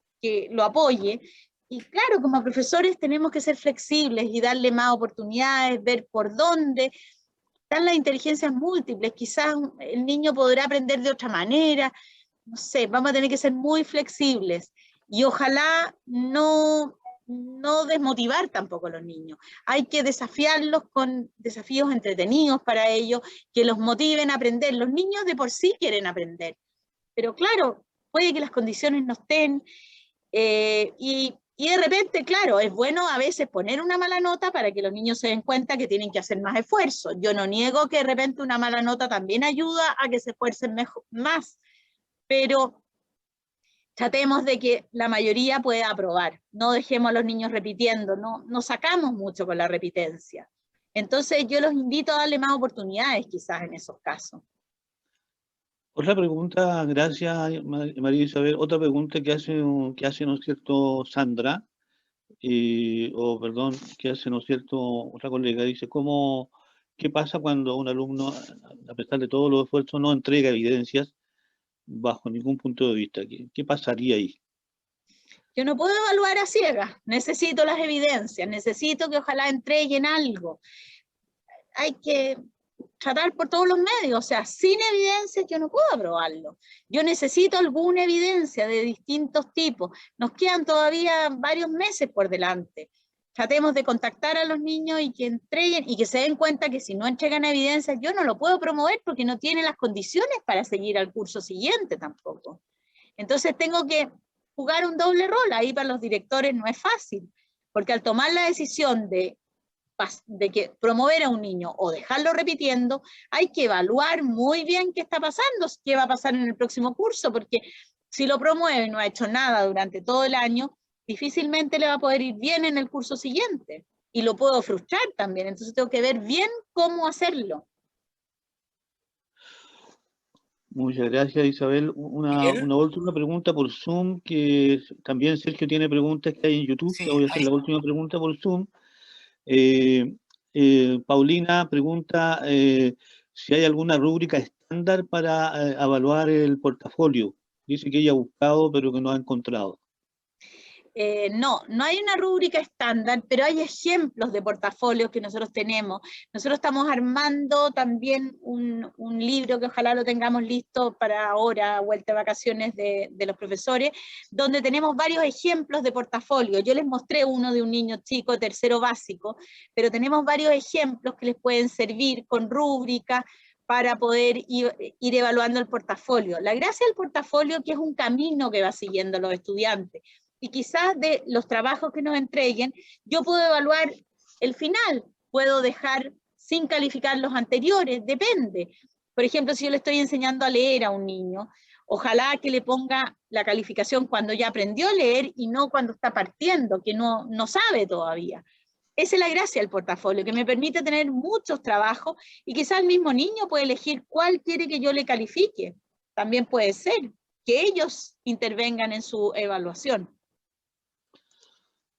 S3: lo apoye. Y claro, como profesores tenemos que ser flexibles y darle más oportunidades, ver por dónde. Están las inteligencias múltiples, quizás el niño podrá aprender de otra manera, no sé, vamos a tener que ser muy flexibles y ojalá no desmotivar tampoco a los niños. Hay que desafiarlos con desafíos entretenidos para ellos, que los motiven a aprender. Los niños de por sí quieren aprender, pero claro, puede que las condiciones no estén, y de repente, claro, es bueno a veces poner una mala nota para que los niños se den cuenta que tienen que hacer más esfuerzo. Yo no niego que de repente una mala nota también ayuda a que se esfuercen más, pero tratemos de que la mayoría pueda aprobar. No dejemos a los niños repitiendo, no sacamos mucho con la repitencia. Entonces yo los invito a darle más oportunidades quizás en esos casos.
S2: Otra pregunta, gracias María Isabel, otra pregunta que hace, ¿no es cierto?, Sandra, que hace, ¿no es cierto?, otra colega, dice, ¿qué pasa cuando un alumno, a pesar de todos los esfuerzos, no entrega evidencias bajo ningún punto de vista? ¿Qué pasaría ahí?
S3: Yo no puedo evaluar a ciegas, necesito las evidencias, necesito que ojalá entreguen algo. Hay que tratar por todos los medios, o sea, sin evidencia yo no puedo aprobarlo. Yo necesito alguna evidencia de distintos tipos. Nos quedan todavía varios meses por delante. Tratemos de contactar a los niños y que entreguen y que se den cuenta que si no entregan evidencia yo no lo puedo promover porque no tienen las condiciones para seguir al curso siguiente tampoco. Entonces tengo que jugar un doble rol. Ahí para los directores no es fácil, porque al tomar la decisión de que promover a un niño o dejarlo repitiendo, hay que evaluar muy bien qué está pasando, qué va a pasar en el próximo curso, porque si lo promueve y no ha hecho nada durante todo el año, difícilmente le va a poder ir bien en el curso siguiente, y lo puedo frustrar también, entonces tengo que ver bien cómo hacerlo.
S2: Muchas gracias, Isabel. Una última pregunta por Zoom, que también Sergio tiene preguntas que hay en YouTube.
S1: Sí,
S2: Te voy a hacer
S1: ahí.
S2: la última pregunta por Zoom. Paulina pregunta si hay alguna rúbrica estándar para evaluar el portafolio. Dice que ella ha buscado, pero que no ha encontrado.
S3: No hay una rúbrica estándar, pero hay ejemplos de portafolios que nosotros tenemos. Nosotros estamos armando también un libro que ojalá lo tengamos listo para ahora, vuelta de vacaciones de los profesores, donde tenemos varios ejemplos de portafolio. Yo les mostré uno de un niño chico, tercero básico, pero tenemos varios ejemplos que les pueden servir con rúbrica para poder ir evaluando el portafolio. La gracia del portafolio que es un camino que va siguiendo los estudiantes, y quizás de los trabajos que nos entreguen, yo puedo evaluar el final, puedo dejar sin calificar los anteriores, depende. Por ejemplo, si yo le estoy enseñando a leer a un niño, ojalá que le ponga la calificación cuando ya aprendió a leer y no cuando está partiendo, que no sabe todavía. Esa es la gracia del portafolio, que me permite tener muchos trabajos y quizás el mismo niño puede elegir cuál quiere que yo le califique. También puede ser que ellos intervengan en su evaluación.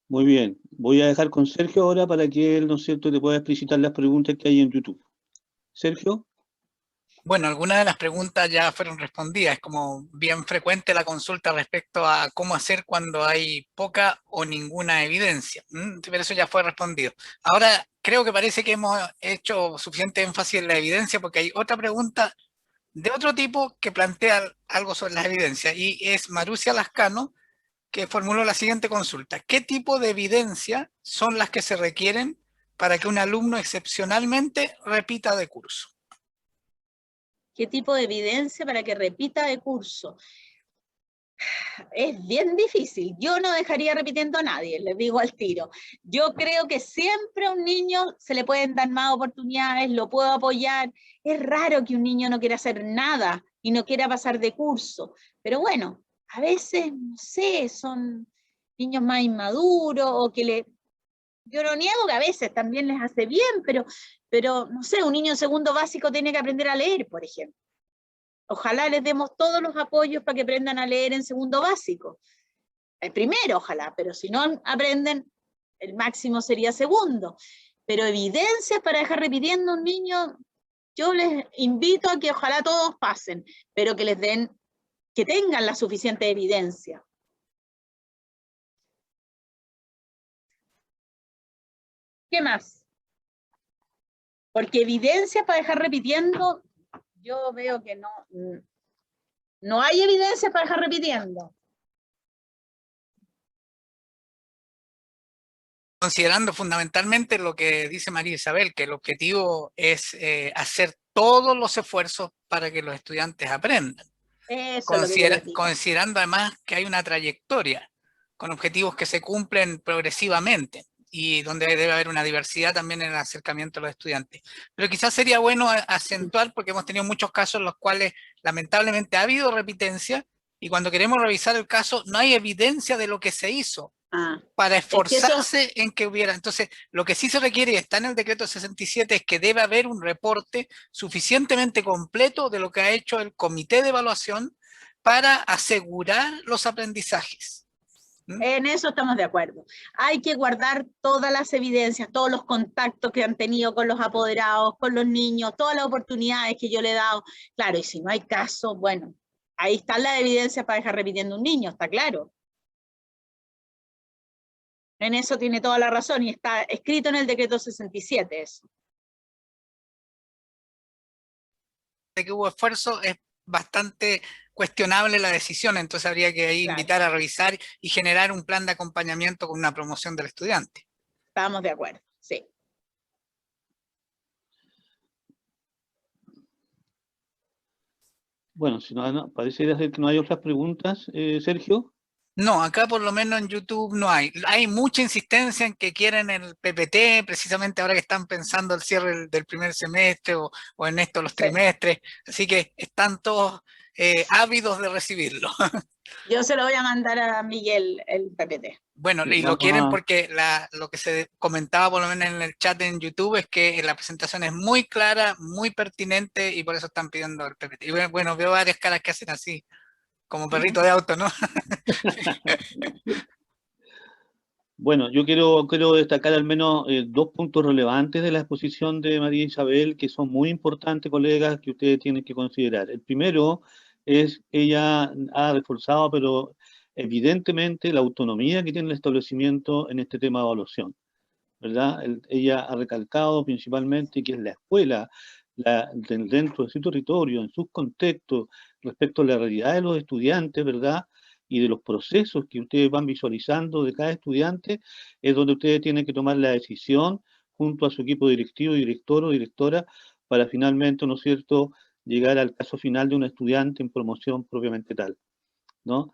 S2: Muy bien. Voy a dejar con Sergio ahora para que él, ¿no es cierto?, te pueda explicitar las preguntas que hay en YouTube. Sergio.
S1: Bueno, algunas de las preguntas ya fueron respondidas. Es como bien frecuente la consulta respecto a cómo hacer cuando hay poca o ninguna evidencia. Pero eso ya fue respondido. Ahora, creo que parece que hemos hecho suficiente énfasis en la evidencia porque hay otra pregunta de otro tipo que plantea algo sobre las evidencias y es Marucia Lascano, que formuló la siguiente consulta. ¿Qué tipo de evidencia son las que se requieren para que un alumno excepcionalmente repita de curso?
S3: ¿Qué tipo de evidencia para que repita de curso? Es bien difícil. Yo no dejaría repitiendo a nadie, les digo al tiro. Yo creo que siempre a un niño se le pueden dar más oportunidades, lo puedo apoyar. Es raro que un niño no quiera hacer nada y no quiera pasar de curso. Pero bueno, a veces, no sé, son niños más inmaduros o que le... Yo no niego que a veces también les hace bien, pero no sé, un niño en segundo básico tiene que aprender a leer, por ejemplo. Ojalá les demos todos los apoyos para que aprendan a leer en segundo básico. El primero, ojalá, pero si no aprenden, el máximo sería segundo. Pero evidencias para dejar repitiendo a un niño, yo les invito a que ojalá todos pasen, pero que les den, que tengan la suficiente evidencia. ¿Qué más? Porque evidencias para dejar repitiendo, yo veo que no hay evidencia para dejar repitiendo.
S1: Considerando fundamentalmente lo que dice María Isabel, que el objetivo es hacer todos los esfuerzos para que los estudiantes aprendan.
S3: Eso es lo que yo les digo.
S1: Considerando además que hay una trayectoria con objetivos que se cumplen progresivamente y donde debe haber una diversidad también en el acercamiento a los estudiantes. Pero quizás sería bueno acentuar, porque hemos tenido muchos casos en los cuales lamentablemente ha habido repitencia y cuando queremos revisar el caso no hay evidencia de lo que se hizo para esforzarse en que hubiera. Entonces, lo que sí se requiere, y está en el decreto 67, es que debe haber un reporte suficientemente completo de lo que ha hecho el comité de evaluación para asegurar los aprendizajes.
S3: En eso estamos de acuerdo. Hay que guardar todas las evidencias, todos los contactos que han tenido con los apoderados, con los niños, todas las oportunidades que yo le he dado. Claro, y si no hay caso, bueno, ahí están las evidencias para dejar repitiendo un niño, está claro. En eso tiene toda la razón y está escrito en el decreto 67 eso.
S1: De que hubo esfuerzo, es bastante cuestionable la decisión, entonces habría que ahí invitar a revisar y generar un plan de acompañamiento con una promoción del estudiante.
S3: Estamos de acuerdo, sí.
S2: Bueno, si no, parece ser que no hay otras preguntas, Sergio.
S1: No, acá por lo menos en YouTube no hay. Hay mucha insistencia en que quieren el PPT, precisamente ahora que están pensando el cierre del primer semestre o en estos los trimestres. Así que están todos ávidos de recibirlo.
S3: Yo se lo voy a mandar a Miguel el PPT.
S1: Bueno, y lo quieren porque lo que se comentaba por lo menos en el chat en YouTube es que la presentación es muy clara, muy pertinente y por eso están pidiendo el PPT. Y bueno, veo varias caras que hacen así. Como perrito de auto, ¿no?
S2: Bueno, yo quiero destacar al menos 2 puntos relevantes de la exposición de María Isabel, que son muy importantes, colegas, que ustedes tienen que considerar. El primero es, ella ha reforzado, pero evidentemente, la autonomía que tiene el establecimiento en este tema de evaluación, ¿verdad? Ella ha recalcado principalmente que es la escuela, dentro de su territorio, en sus contextos, respecto a la realidad de los estudiantes, ¿verdad?, y de los procesos que ustedes van visualizando de cada estudiante, es donde ustedes tienen que tomar la decisión junto a su equipo directivo, director o directora, para finalmente, ¿no es cierto?, llegar al caso final de un estudiante en promoción propiamente tal, ¿no?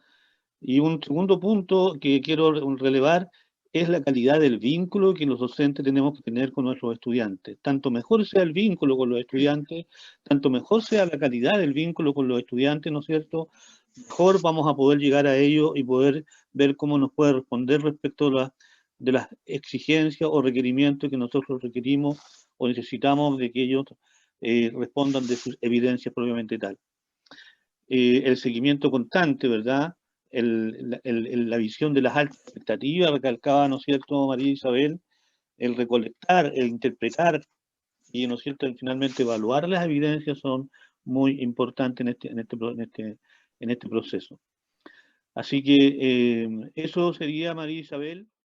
S2: Y un segundo punto que quiero relevar es la calidad del vínculo que los docentes tenemos que tener con nuestros estudiantes. Tanto mejor sea el vínculo con los estudiantes, tanto mejor sea la calidad del vínculo con los estudiantes, ¿no es cierto?, mejor vamos a poder llegar a ello y poder ver cómo nos puede responder respecto de las exigencias o requerimientos que nosotros requerimos o necesitamos de que ellos respondan de sus evidencias propiamente tal. El seguimiento constante, ¿verdad? La visión de las altas expectativas, recalcaba, ¿no es cierto?, María Isabel, el recolectar, el interpretar y, ¿no es cierto?, el finalmente evaluar las evidencias son muy importantes en este proceso. Así que eso sería, María Isabel.